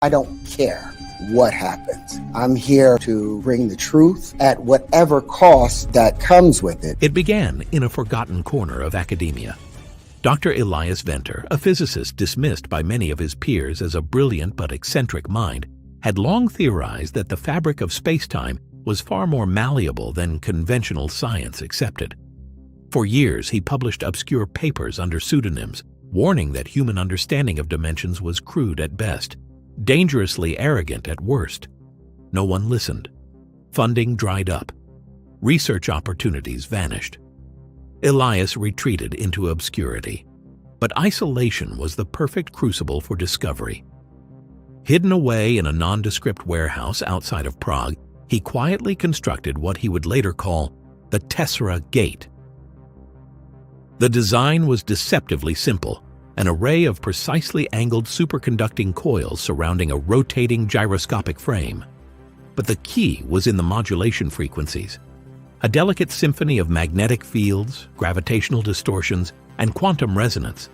I don't care what happens. I'm here to bring the truth at whatever cost that comes with it. It began in a forgotten corner of academia. Dr. Elias Venter, a physicist dismissed by many of his peers as a brilliant but eccentric mind, had long theorized that the fabric of spacetime was far more malleable than conventional science accepted. For years, he published obscure papers under pseudonyms, warning that human understanding of dimensions was crude at best, dangerously arrogant at worst. No one listened. Funding dried up. Research opportunities vanished. Elias retreated into obscurity. But isolation was the perfect crucible for discovery. Hidden away in a nondescript warehouse outside of Prague, he quietly constructed what he would later call the Tessera Gate. The design was deceptively simple, an array of precisely angled superconducting coils surrounding a rotating gyroscopic frame. But the key was in the modulation frequencies, a delicate symphony of magnetic fields, gravitational distortions, and quantum resonance.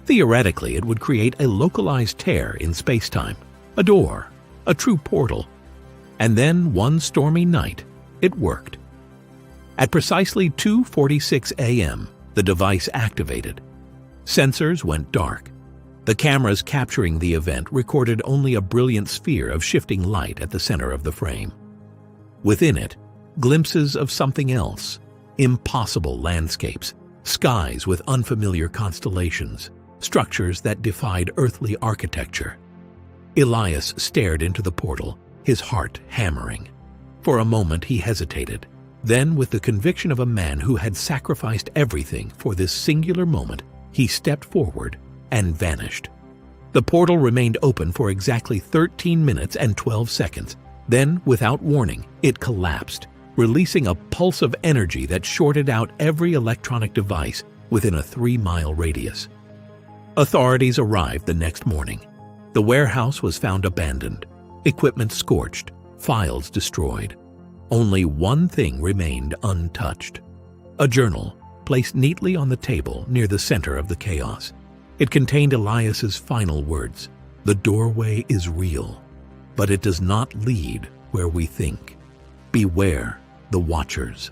Theoretically, it would create a localized tear in spacetime, a door, a true portal. And then, one stormy night, it worked. At precisely 2:46 a.m., the device activated. Sensors went dark. The cameras capturing the event recorded only a brilliant sphere of shifting light at the center of the frame. Within it, glimpses of something else, impossible landscapes, skies with unfamiliar constellations, structures that defied earthly architecture. Elias stared into the portal, his heart hammering. For a moment he hesitated. Then, with the conviction of a man who had sacrificed everything for this singular moment, he stepped forward and vanished. The portal remained open for exactly 13 minutes and 12 seconds. Then, without warning, it collapsed, releasing a pulse of energy that shorted out every electronic device within a 3-mile radius. Authorities arrived the next morning. The warehouse was found abandoned, equipment scorched, files destroyed. Only one thing remained untouched: a journal placed neatly on the table near the center of the chaos. It contained Elias's final words: "The doorway is real, but it does not lead where we think. Beware the Watchers."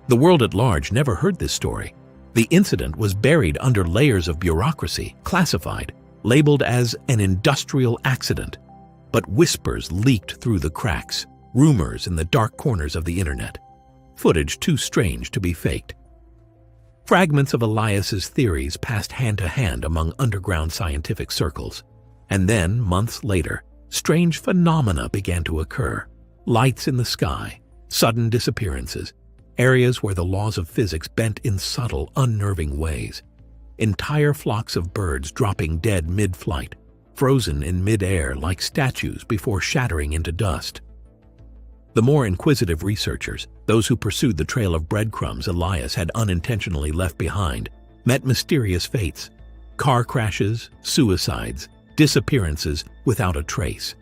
The world at large never heard this story. The incident was buried under layers of bureaucracy, classified, labeled as an industrial accident. But whispers leaked through the cracks, rumors in the dark corners of the internet, footage too strange to be faked. Fragments of Elias's theories passed hand to hand among underground scientific circles. And then, months later, strange phenomena began to occur. Lights in the sky, sudden disappearances, areas where the laws of physics bent in subtle, unnerving ways. Entire flocks of birds dropping dead mid-flight, frozen in mid-air like statues before shattering into dust. The more inquisitive researchers, those who pursued the trail of breadcrumbs Elias had unintentionally left behind, met mysterious fates: car crashes, suicides, disappearances without a trace.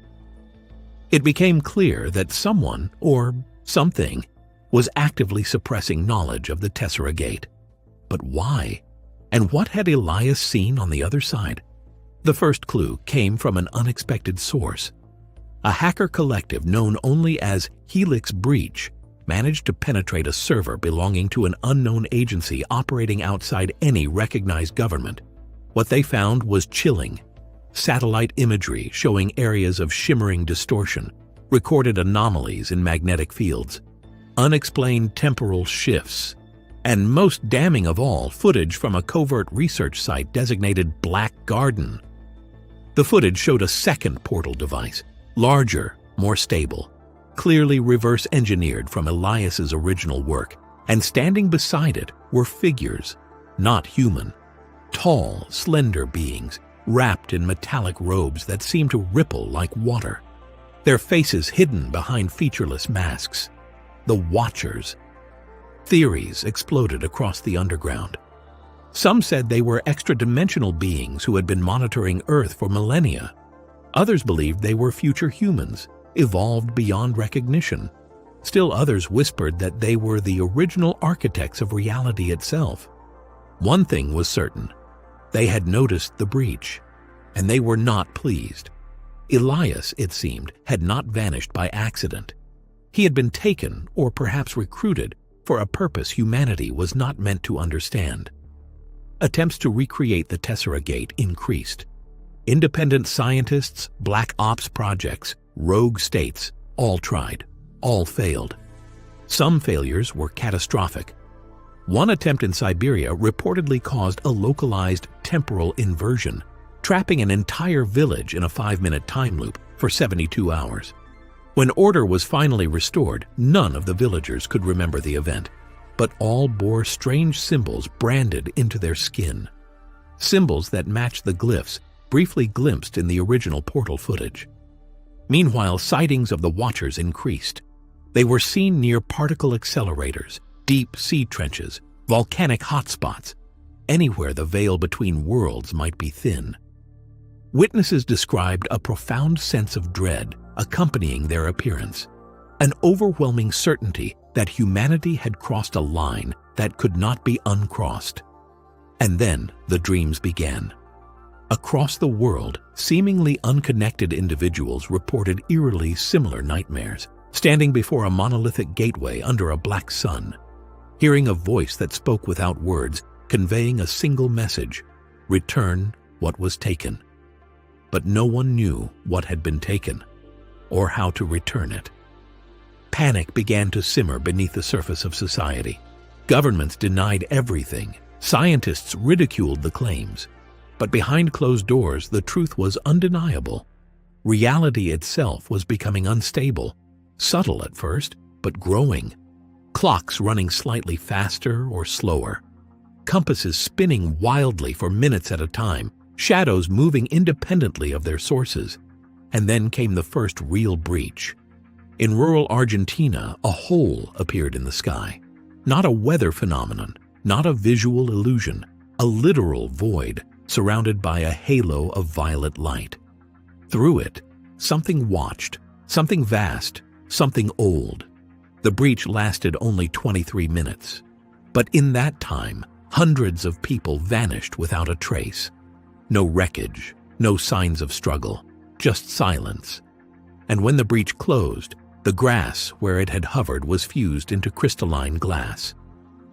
It became clear that someone, or something, was actively suppressing knowledge of the Tessera Gate. But why? And what had Elias seen on the other side? The first clue came from an unexpected source. A hacker collective known only as Helix Breach managed to penetrate a server belonging to an unknown agency operating outside any recognized government. What they found was chilling. Satellite imagery showing areas of shimmering distortion, recorded anomalies in magnetic fields, unexplained temporal shifts, and most damning of all, footage from a covert research site designated Black Garden. The footage showed a second portal device, larger, more stable, clearly reverse-engineered from Elias's original work, and standing beside it were figures, not human, tall, slender beings, wrapped in metallic robes that seemed to ripple like water, their faces hidden behind featureless masks. The Watchers. Theories exploded across the underground. Some said they were extra-dimensional beings who had been monitoring Earth for millennia. Others believed they were future humans, evolved beyond recognition. Still others whispered that they were the original architects of reality itself. One thing was certain: they had noticed the breach, and they were not pleased. Elias, it seemed, had not vanished by accident. He had been taken, or perhaps recruited, for a purpose humanity was not meant to understand. Attempts to recreate the Tessera Gate increased. Independent scientists, black ops projects, rogue states, all tried, all failed. Some failures were catastrophic. One attempt in Siberia reportedly caused a localized temporal inversion, trapping an entire village in a 5-minute time loop for 72 hours. When order was finally restored, none of the villagers could remember the event, but all bore strange symbols branded into their skin. Symbols that matched the glyphs briefly glimpsed in the original portal footage. Meanwhile, sightings of the Watchers increased. They were seen near particle accelerators, deep sea trenches, volcanic hotspots, anywhere the veil between worlds might be thin. Witnesses described a profound sense of dread accompanying their appearance, an overwhelming certainty that humanity had crossed a line that could not be uncrossed. And then the dreams began. Across the world, seemingly unconnected individuals reported eerily similar nightmares, standing before a monolithic gateway under a black sun, hearing a voice that spoke without words, conveying a single message: return what was taken. But no one knew what had been taken, or how to return it. Panic began to simmer beneath the surface of society. Governments denied everything. Scientists ridiculed the claims. But behind closed doors, the truth was undeniable. Reality itself was becoming unstable, subtle at first, but growing. Clocks running slightly faster or slower. Compasses spinning wildly for minutes at a time. Shadows moving independently of their sources. And then came the first real breach. In rural Argentina, a hole appeared in the sky. Not a weather phenomenon, not a visual illusion, a literal void surrounded by a halo of violet light. Through it, something watched, something vast, something old. The breach lasted only 23 minutes. But in that time, hundreds of people vanished without a trace. No wreckage, no signs of struggle, just silence. And when the breach closed, the grass where it had hovered was fused into crystalline glass.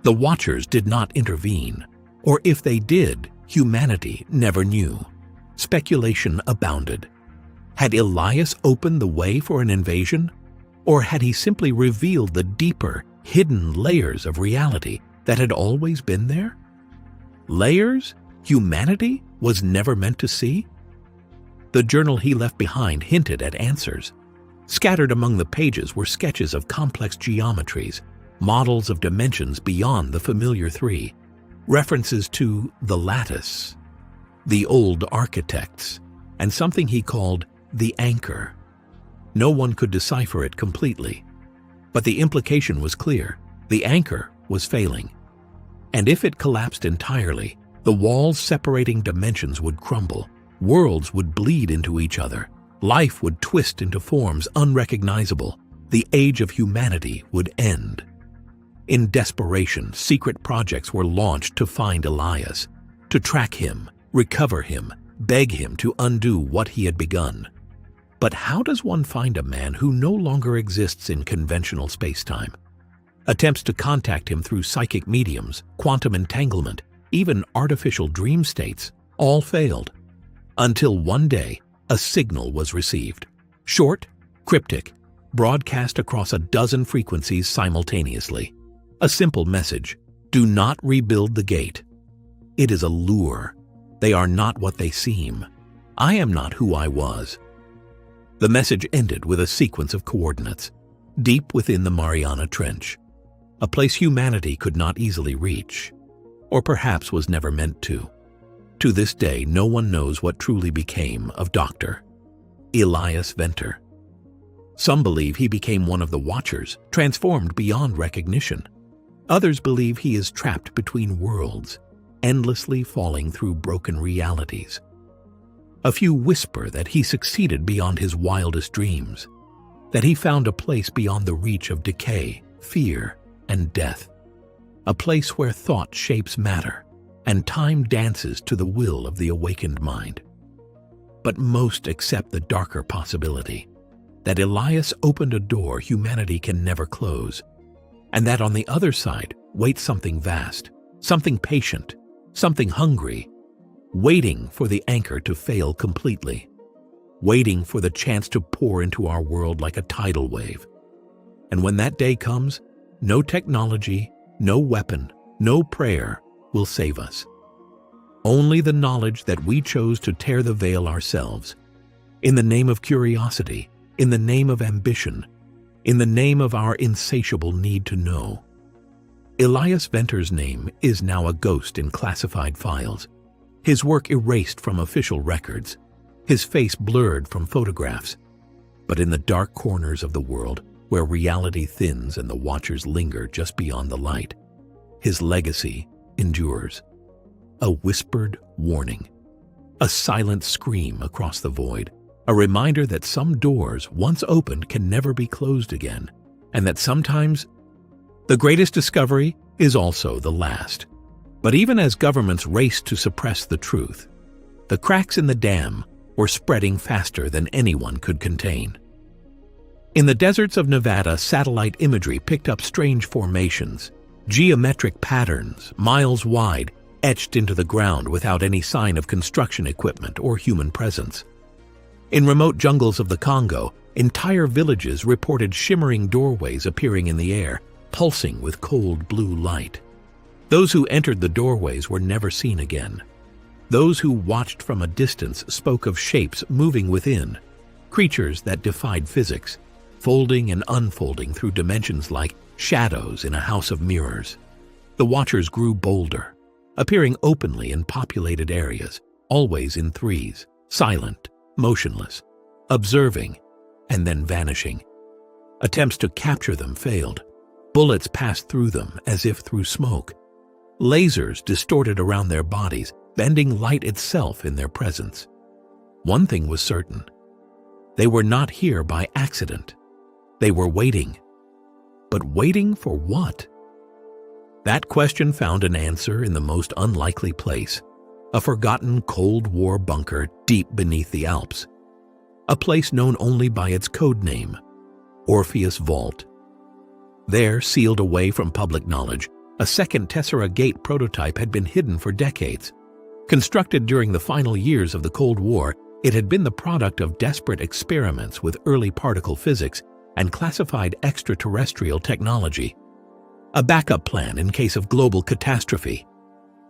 The Watchers did not intervene, or if they did, humanity never knew. Speculation abounded. Had Elias opened the way for an invasion? Or had he simply revealed the deeper, hidden layers of reality that had always been there? Layers humanity was never meant to see? The journal he left behind hinted at answers. Scattered among the pages were sketches of complex geometries, models of dimensions beyond the familiar three, references to the lattice, the old architects, and something he called the anchor. No one could decipher it completely, but the implication was clear: the anchor was failing. And if it collapsed entirely, the walls separating dimensions would crumble, worlds would bleed into each other, life would twist into forms unrecognizable, the age of humanity would end. In desperation, secret projects were launched to find Elias, to track him, recover him, beg him to undo what he had begun. But how does one find a man who no longer exists in conventional spacetime? Attempts to contact him through psychic mediums, quantum entanglement, even artificial dream states, all failed. Until one day, a signal was received. Short, cryptic, broadcast across a dozen frequencies simultaneously. A simple message: do not rebuild the gate. It is a lure. They are not what they seem. I am not who I was. The message ended with a sequence of coordinates, deep within the Mariana Trench, a place humanity could not easily reach, or perhaps was never meant to. To this day, no one knows what truly became of Dr. Elias Venter. Some believe he became one of the Watchers, transformed beyond recognition. Others believe he is trapped between worlds, endlessly falling through broken realities. A few whisper that he succeeded beyond his wildest dreams, that he found a place beyond the reach of decay, fear, and death, a place where thought shapes matter, and time dances to the will of the awakened mind. but most accept the darker possibility that Elias opened a door humanity can never close, and that on the other side waits something vast, something patient, something hungry, waiting for the anchor to fail completely, waiting for the chance to pour into our world like a tidal wave. And when that day comes, no technology, no weapon, no prayer will save us. Only the knowledge that we chose to tear the veil ourselves, in the name of curiosity, in the name of ambition, in the name of our insatiable need to know. Elias Venter's name is now a ghost in classified files, his work erased from official records, his face blurred from photographs. But in the dark corners of the world, where reality thins and the watchers linger just beyond the light, his legacy endures. A whispered warning, a silent scream across the void, a reminder that some doors once opened can never be closed again, and that sometimes the greatest discovery is also the last. But even as governments raced to suppress the truth, the cracks in the dam were spreading faster than anyone could contain. In the deserts of Nevada, satellite imagery picked up strange formations, geometric patterns, miles wide, etched into the ground without any sign of construction equipment or human presence. In remote jungles of the Congo, entire villages reported shimmering doorways appearing in the air, pulsing with cold blue light. Those who entered the doorways were never seen again. Those who watched from a distance spoke of shapes moving within, creatures that defied physics, folding and unfolding through dimensions like shadows in a house of mirrors. The watchers grew bolder, appearing openly in populated areas, always in threes, silent, motionless, observing, and then vanishing. Attempts to capture them failed. Bullets passed through them as if through smoke. Lasers distorted around their bodies, bending light itself in their presence. One thing was certain. They were not here by accident. They were waiting. But waiting for what? That question found an answer in the most unlikely place, a forgotten Cold War bunker deep beneath the Alps, a place known only by its code name, Orpheus Vault. There, sealed away from public knowledge, a second Tessera Gate prototype had been hidden for decades. Constructed during the final years of the Cold War, it had been the product of desperate experiments with early particle physics and classified extraterrestrial technology. A backup plan in case of global catastrophe.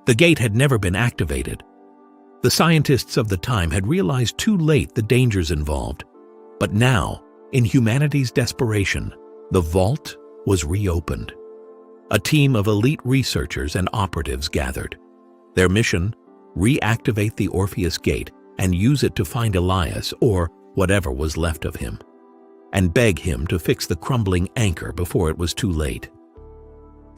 The gate had never been activated. The scientists of the time had realized too late the dangers involved. But now, in humanity's desperation, the vault was reopened. A team of elite researchers and operatives gathered. Their mission: reactivate the Orpheus Gate and use it to find Elias, or whatever was left of him, and beg him to fix the crumbling anchor before it was too late.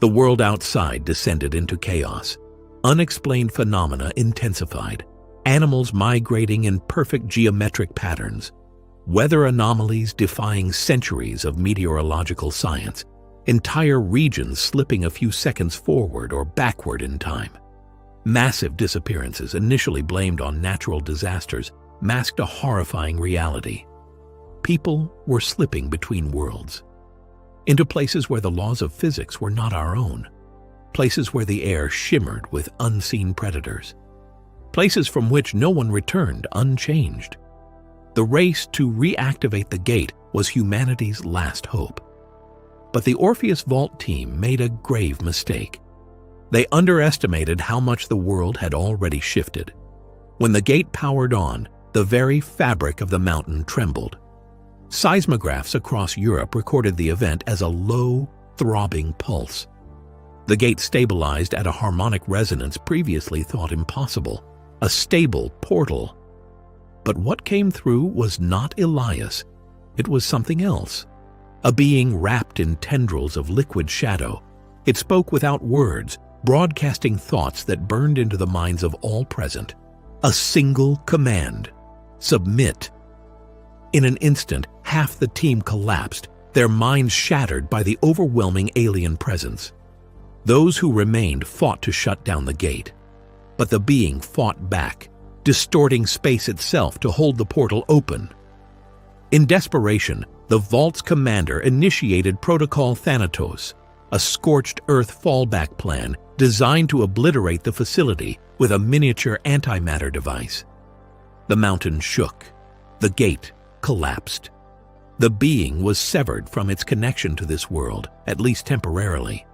The world outside descended into chaos. Unexplained phenomena intensified. Animals migrating in perfect geometric patterns. Weather anomalies defying centuries of meteorological science. Entire regions slipping a few seconds forward or backward in time. Massive disappearances, initially blamed on natural disasters, masked a horrifying reality. People were slipping between worlds, into places where the laws of physics were not our own, places where the air shimmered with unseen predators, places from which no one returned unchanged. The race to reactivate the gate was humanity's last hope. But the Orpheus Vault team made a grave mistake. They underestimated how much the world had already shifted. When the gate powered on, the very fabric of the mountain trembled. Seismographs across Europe recorded the event as a low, throbbing pulse. The gate stabilized at a harmonic resonance previously thought impossible, a stable portal. But what came through was not Elias. It was something else. A being wrapped in tendrils of liquid shadow. It spoke without words, broadcasting thoughts that burned into the minds of all present. A single command: submit. In an instant, half the team collapsed, their minds shattered by the overwhelming alien presence. Those who remained fought to shut down the gate. But the being fought back, distorting space itself to hold the portal open. In desperation, the Vault's commander initiated Protocol Thanatos, a scorched Earth fallback plan designed to obliterate the facility with a miniature antimatter device. The mountain shook. The gate collapsed. The being was severed from its connection to this world, at least temporarily.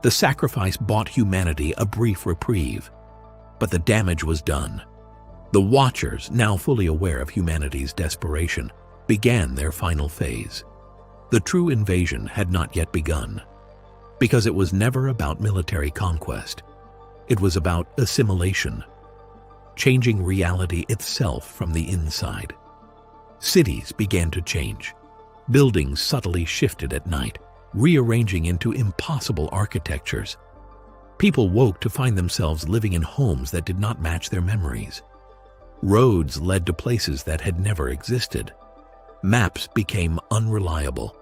The sacrifice bought humanity a brief reprieve, but the damage was done. The Watchers, now fully aware of humanity's desperation, began their final phase. The true invasion had not yet begun, because it was never about military conquest. It was about assimilation, changing reality itself from the inside. Cities began to change. Buildings subtly shifted at night, rearranging into impossible architectures. People woke to find themselves living in homes that did not match their memories. Roads led to places that had never existed. Maps became unreliable.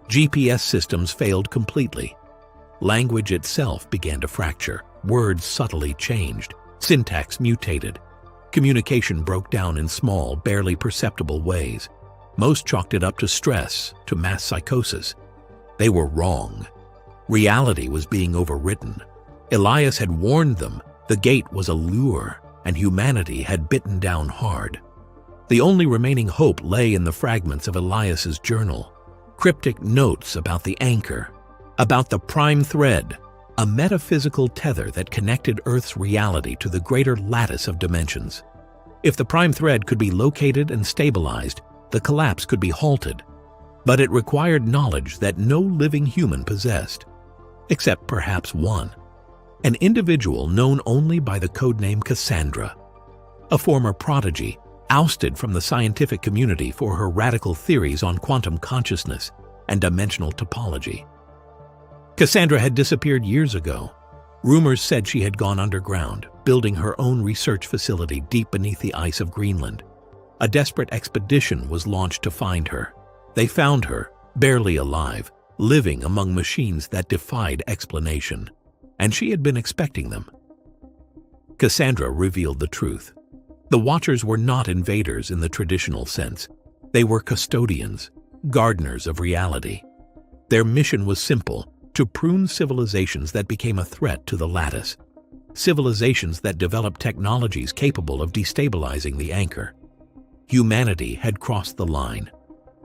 GPS systems failed completely. Language itself began to fracture. Words subtly changed. Syntax mutated. Communication broke down in small, barely perceptible ways. Most chalked it up to stress, to mass psychosis. They were wrong. Reality was being overwritten. Elias had warned them the gate was a lure, and humanity had bitten down hard. The only remaining hope lay in the fragments of Elias's journal. Cryptic notes about the anchor, about the prime thread, a metaphysical tether that connected Earth's reality to the greater lattice of dimensions. If the prime thread could be located and stabilized, the collapse could be halted. But it required knowledge that no living human possessed, except perhaps one, an individual known only by the codename Cassandra, a former prodigy ousted from the scientific community for her radical theories on quantum consciousness and dimensional topology. Cassandra had disappeared years ago. Rumors said she had gone underground, building her own research facility deep beneath the ice of Greenland. A desperate expedition was launched to find her. They found her, barely alive, living among machines that defied explanation, and she had been expecting them. Cassandra revealed the truth. The Watchers were not invaders in the traditional sense. They were custodians, gardeners of reality. Their mission was simple: to prune civilizations that became a threat to the lattice, civilizations that developed technologies capable of destabilizing the anchor. Humanity had crossed the line.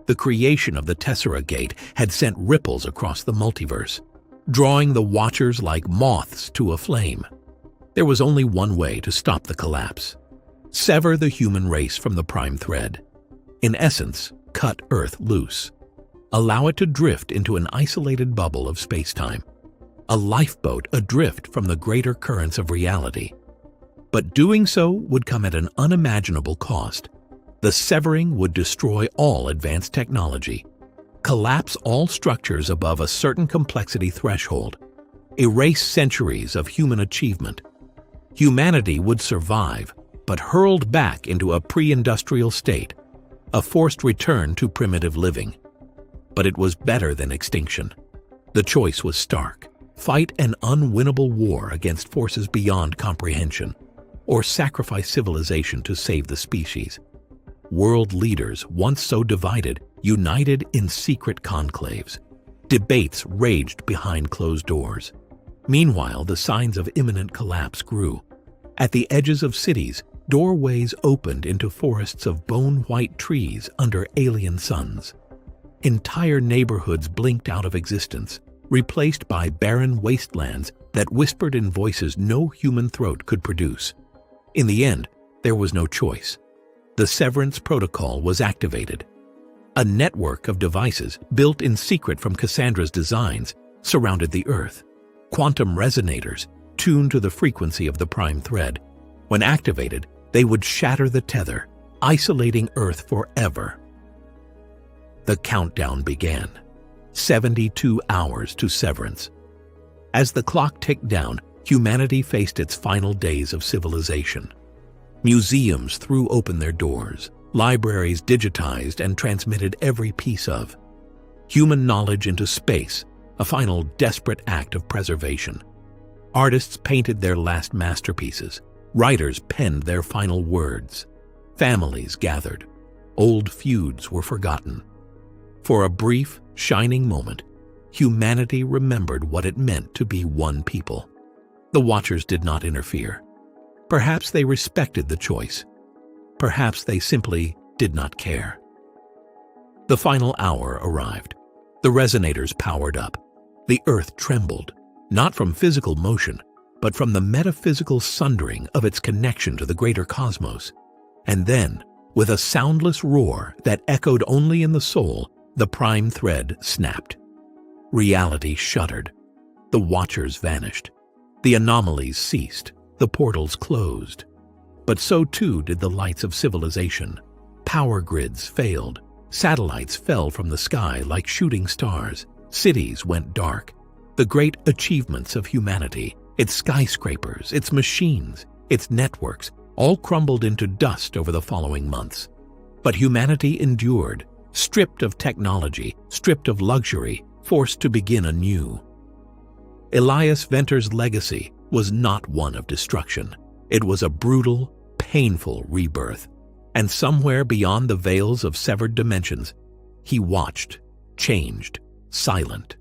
The creation of the Tessera Gate had sent ripples across the multiverse, drawing the Watchers like moths to a flame. There was only one way to stop the collapse: sever the human race from the prime thread. In essence, cut Earth loose. Allow it to drift into an isolated bubble of spacetime, a lifeboat adrift from the greater currents of reality. But doing so would come at an unimaginable cost. The severing would destroy all advanced technology, collapse all structures above a certain complexity threshold, erase centuries of human achievement. Humanity would survive, but hurled back into a pre-industrial state, a forced return to primitive living. But it was better than extinction. The choice was stark: fight an unwinnable war against forces beyond comprehension, or sacrifice civilization to save the species. World leaders, once so divided, united in secret conclaves. Debates raged behind closed doors. Meanwhile, the signs of imminent collapse grew. At the edges of cities, doorways opened into forests of bone-white trees under alien suns. Entire neighborhoods blinked out of existence, replaced by barren wastelands that whispered in voices no human throat could produce. In the end, there was no choice. The severance protocol was activated. A network of devices, built in secret from Cassandra's designs, surrounded the Earth. Quantum resonators, tuned to the frequency of the prime thread. When activated, they would shatter the tether, isolating Earth forever. The countdown began. 72 hours to severance. As the clock ticked down, humanity faced its final days of civilization. Museums threw open their doors. Libraries digitized and transmitted every piece of human knowledge into space, a final desperate act of preservation. Artists painted their last masterpieces. Writers penned their final words. Families gathered. Old feuds were forgotten. For a brief, shining moment, humanity remembered what it meant to be one people. The Watchers did not interfere. Perhaps they respected the choice. Perhaps they simply did not care. The final hour arrived. The resonators powered up. The Earth trembled, not from physical motion, but from the metaphysical sundering of its connection to the greater cosmos. And then, with a soundless roar that echoed only in the soul, the prime thread snapped. Reality shuddered. The Watchers vanished. The anomalies ceased. The portals closed. But so too did the lights of civilization. Power grids failed. Satellites fell from the sky like shooting stars. Cities went dark. The great achievements of humanity, its skyscrapers, its machines, its networks, all crumbled into dust over the following months. But humanity endured, stripped of technology, stripped of luxury, forced to begin anew. Elias Venter's legacy was not one of destruction. It was a brutal, painful rebirth. And somewhere beyond the veils of severed dimensions, he watched, changed, silent,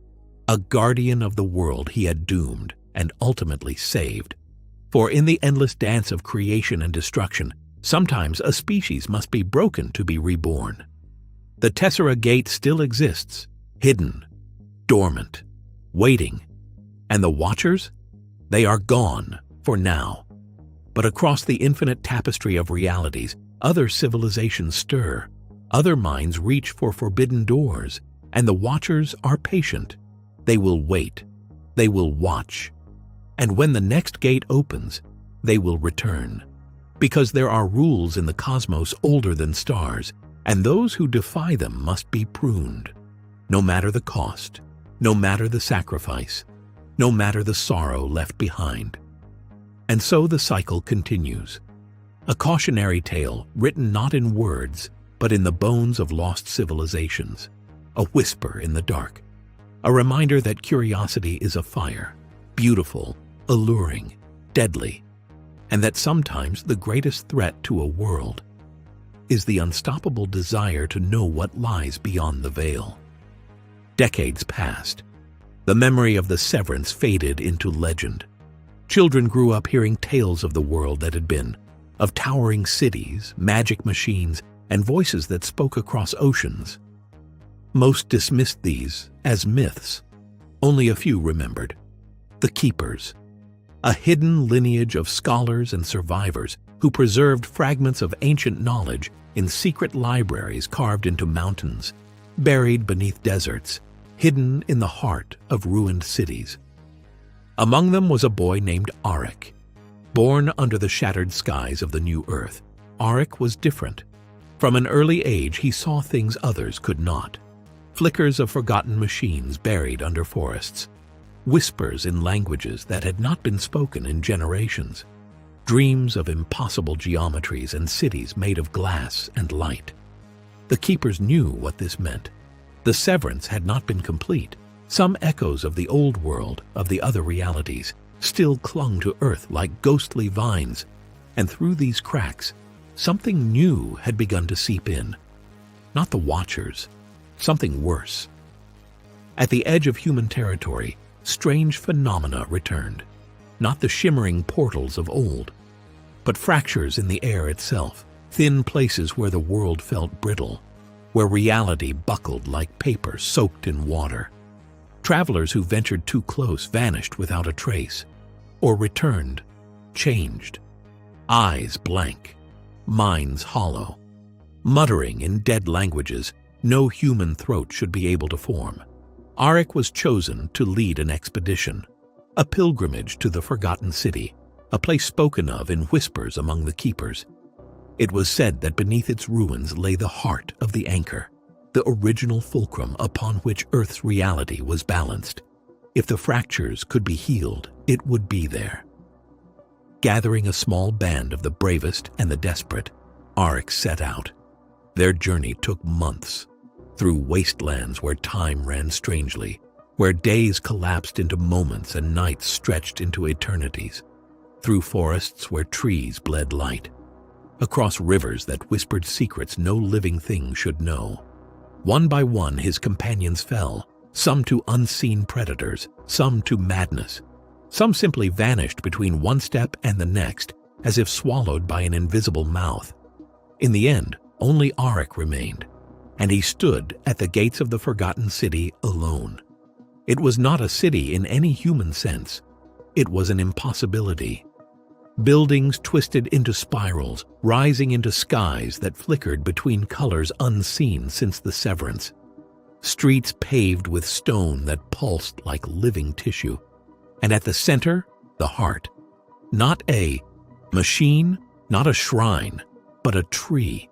a guardian of the world he had doomed and ultimately saved. For in the endless dance of creation and destruction, sometimes a species must be broken to be reborn. The Tessera Gate still exists, hidden, dormant, waiting. And the Watchers? They are gone, for now. But across the infinite tapestry of realities, other civilizations stir, other minds reach for forbidden doors, and the Watchers are patient. They will wait. They will watch. And when the next gate opens, they will return. Because there are rules in the cosmos older than stars, and those who defy them must be pruned. No matter the cost, no matter the sacrifice, no matter the sorrow left behind. And so the cycle continues. A cautionary tale written not in words, but in the bones of lost civilizations. A whisper in the dark. A reminder that curiosity is a fire, beautiful, alluring, deadly, and that sometimes the greatest threat to a world is the unstoppable desire to know what lies beyond the veil. Decades passed. The memory of the severance faded into legend. Children grew up hearing tales of the world that had been, of towering cities, magic machines, and voices that spoke across oceans. Most dismissed these as myths. Only a few remembered. The Keepers, a hidden lineage of scholars and survivors who preserved fragments of ancient knowledge in secret libraries carved into mountains, buried beneath deserts, hidden in the heart of ruined cities. Among them was a boy named Arik. Born under the shattered skies of the new Earth, Arik was different. From an early age, he saw things others could not. Flickers of forgotten machines buried under forests. Whispers in languages that had not been spoken in generations. Dreams of impossible geometries and cities made of glass and light. The Keepers knew what this meant. The severance had not been complete. Some echoes of the old world, of the other realities, still clung to Earth like ghostly vines, and through these cracks, something new had begun to seep in. Not the Watchers, something worse. At the edge of human territory, strange phenomena returned. Not the shimmering portals of old, but fractures in the air itself, thin places where the world felt brittle, where reality buckled like paper soaked in water. Travelers who ventured too close vanished without a trace, or returned, changed. Eyes blank, minds hollow, muttering in dead languages no human throat should be able to form. Arik was chosen to lead an expedition, a pilgrimage to the forgotten city, a place spoken of in whispers among the Keepers. It was said that beneath its ruins lay the heart of the anchor, the original fulcrum upon which Earth's reality was balanced. If the fractures could be healed, it would be there. Gathering a small band of the bravest and the desperate, Arik set out. Their journey took months, through wastelands where time ran strangely, where days collapsed into moments and nights stretched into eternities. through forests where trees bled light, across rivers that whispered secrets no living thing should know. One by one his companions fell, some to unseen predators, some to madness. Some simply vanished between one step and the next, as if swallowed by an invisible mouth. In the end, only Auric remained, and he stood at the gates of the forgotten city alone. It was not a city in any human sense. It was an impossibility. Buildings twisted into spirals, rising into skies that flickered between colors unseen since the severance. Streets paved with stone that pulsed like living tissue. And at the center, the heart. Not a machine, not a shrine, but a tree.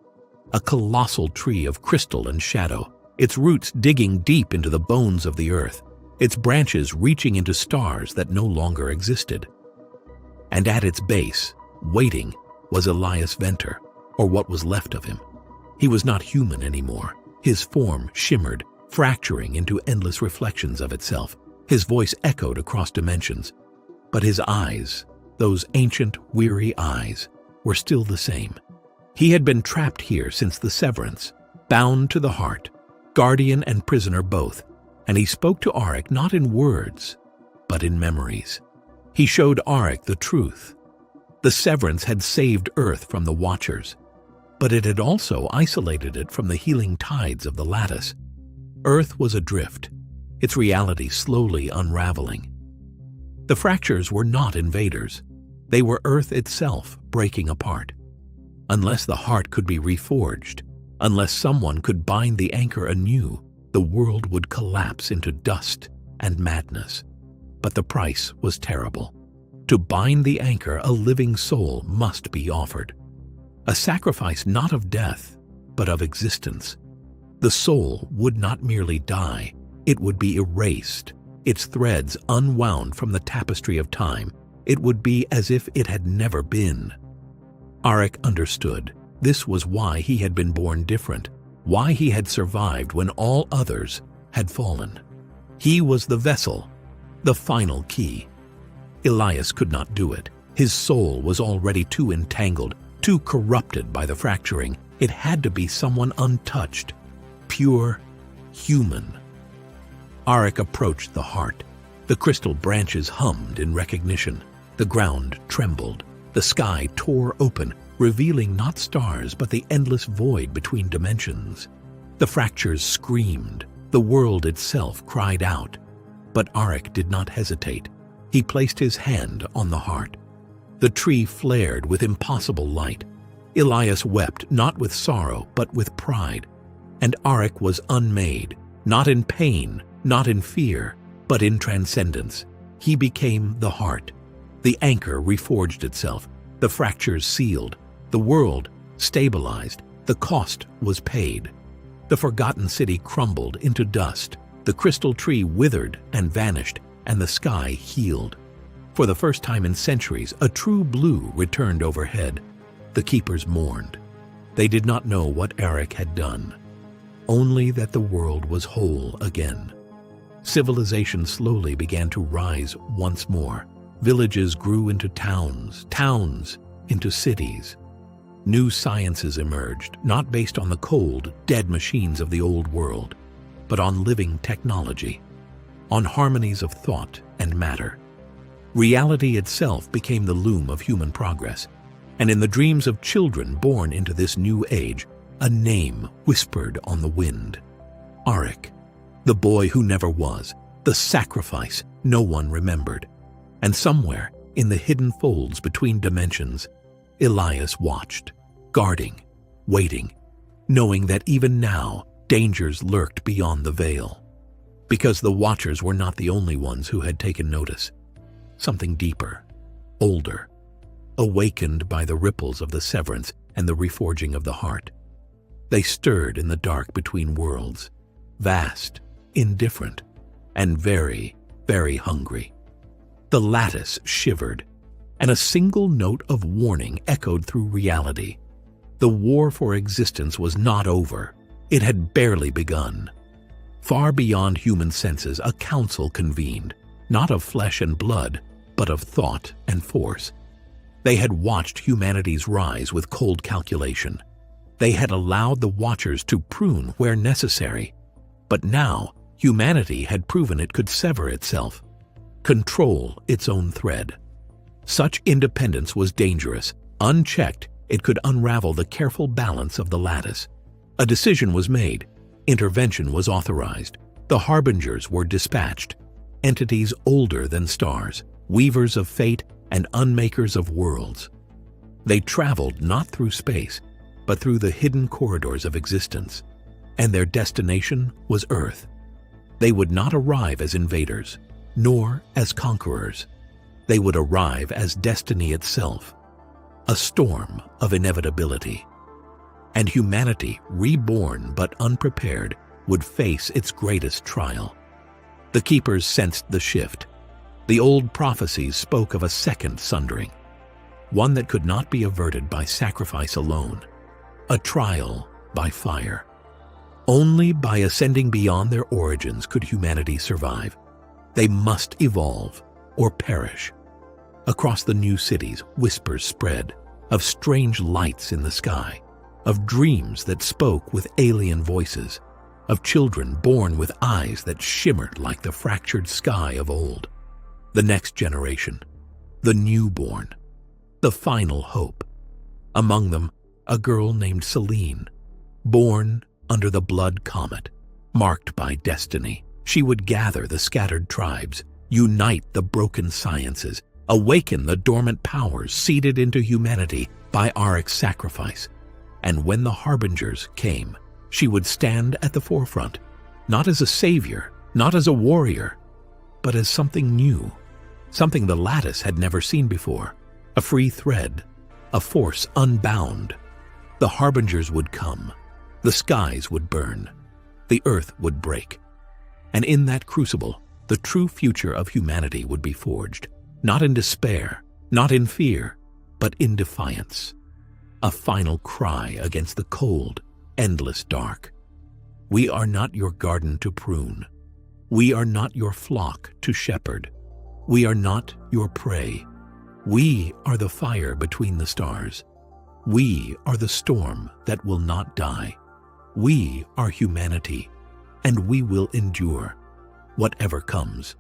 A colossal tree of crystal and shadow, its roots digging deep into the bones of the earth, its branches reaching into stars that no longer existed. And at its base, waiting, was Elias Venter, or what was left of him. He was not human anymore. His form shimmered, fracturing into endless reflections of itself. His voice echoed across dimensions. But his eyes, those ancient, weary eyes, were still the same. He had been trapped here since the severance, bound to the heart, guardian and prisoner both, and he spoke to Auric not in words, but in memories. He showed Auric the truth. The severance had saved Earth from the Watchers, but it had also isolated it from the healing tides of the lattice. Earth was adrift, its reality slowly unraveling. The fractures were not invaders. They were Earth itself breaking apart. Unless the heart could be reforged, unless someone could bind the anchor anew, the world would collapse into dust and madness. But the price was terrible. To bind the anchor, a living soul must be offered. A sacrifice not of death, but of existence. The soul would not merely die, it would be erased, its threads unwound from the tapestry of time. It would be as if it had never been. Auric understood. This was why he had been born different, why he had survived when all others had fallen. He was the vessel, the final key. Elias could not do it. His soul was already too entangled, too corrupted by the fracturing. It had to be someone untouched, pure, human. Auric approached the heart. The crystal branches hummed in recognition. The ground trembled. The sky tore open, revealing not stars but the endless void between dimensions. The fractures screamed. The world itself cried out. But Auric did not hesitate. He placed his hand on the heart. The tree flared with impossible light. Elias wept not with sorrow but with pride. And Auric was unmade, not in pain, not in fear, but in transcendence. He became the heart. The anchor reforged itself, the fractures sealed, the world stabilized, the cost was paid. The forgotten city crumbled into dust, the crystal tree withered and vanished, and the sky healed. For the first time in centuries, a true blue returned overhead. The keepers mourned. They did not know what Auric had done, only that the world was whole again. Civilization slowly began to rise once more. Villages grew into towns, towns into cities. New sciences emerged, not based on the cold, dead machines of the old world, but on living technology, on harmonies of thought and matter. Reality itself became the loom of human progress, and in the dreams of children born into this new age, a name whispered on the wind. Auric, the boy who never was, the sacrifice no one remembered. And somewhere, in the hidden folds between dimensions, Elias watched, guarding, waiting, knowing that even now, dangers lurked beyond the veil. Because the Watchers were not the only ones who had taken notice. Something deeper, older, awakened by the ripples of the severance and the reforging of the heart. They stirred in the dark between worlds, vast, indifferent, and very, very hungry. The lattice shivered, and a single note of warning echoed through reality. The war for existence was not over. It had barely begun. Far beyond human senses, a council convened, not of flesh and blood, but of thought and force. They had watched humanity's rise with cold calculation. They had allowed the Watchers to prune where necessary. But now, humanity had proven it could sever itself, control its own thread. Such independence was dangerous. Unchecked, it could unravel the careful balance of the lattice. A decision was made. Intervention was authorized. The harbingers were dispatched. Entities older than stars, weavers of fate and unmakers of worlds. They traveled not through space, but through the hidden corridors of existence. And their destination was Earth. They would not arrive as invaders, nor as conquerors. They would arrive as destiny itself, a storm of inevitability. And humanity, reborn but unprepared, would face its greatest trial. The Keepers sensed the shift. The old prophecies spoke of a second sundering, one that could not be averted by sacrifice alone, a trial by fire. Only by ascending beyond their origins could humanity survive. They must evolve or perish. Across the new cities, whispers spread of strange lights in the sky, of dreams that spoke with alien voices, of children born with eyes that shimmered like the fractured sky of old. The next generation, the newborn, the final hope. Among them, a girl named Selene, born under the blood comet, marked by destiny. She would gather the scattered tribes, unite the broken sciences, awaken the dormant powers seeded into humanity by Arek's sacrifice. And when the harbingers came, she would stand at the forefront, not as a savior, not as a warrior, but as something new, something the lattice had never seen before, a free thread, a force unbound. The harbingers would come, the skies would burn, the earth would break. And in that crucible, the true future of humanity would be forged, not in despair, not in fear, but in defiance. A final cry against the cold, endless dark. We are not your garden to prune. We are not your flock to shepherd. We are not your prey. We are the fire between the stars. We are the storm that will not die. We are humanity, and we will endure, whatever comes.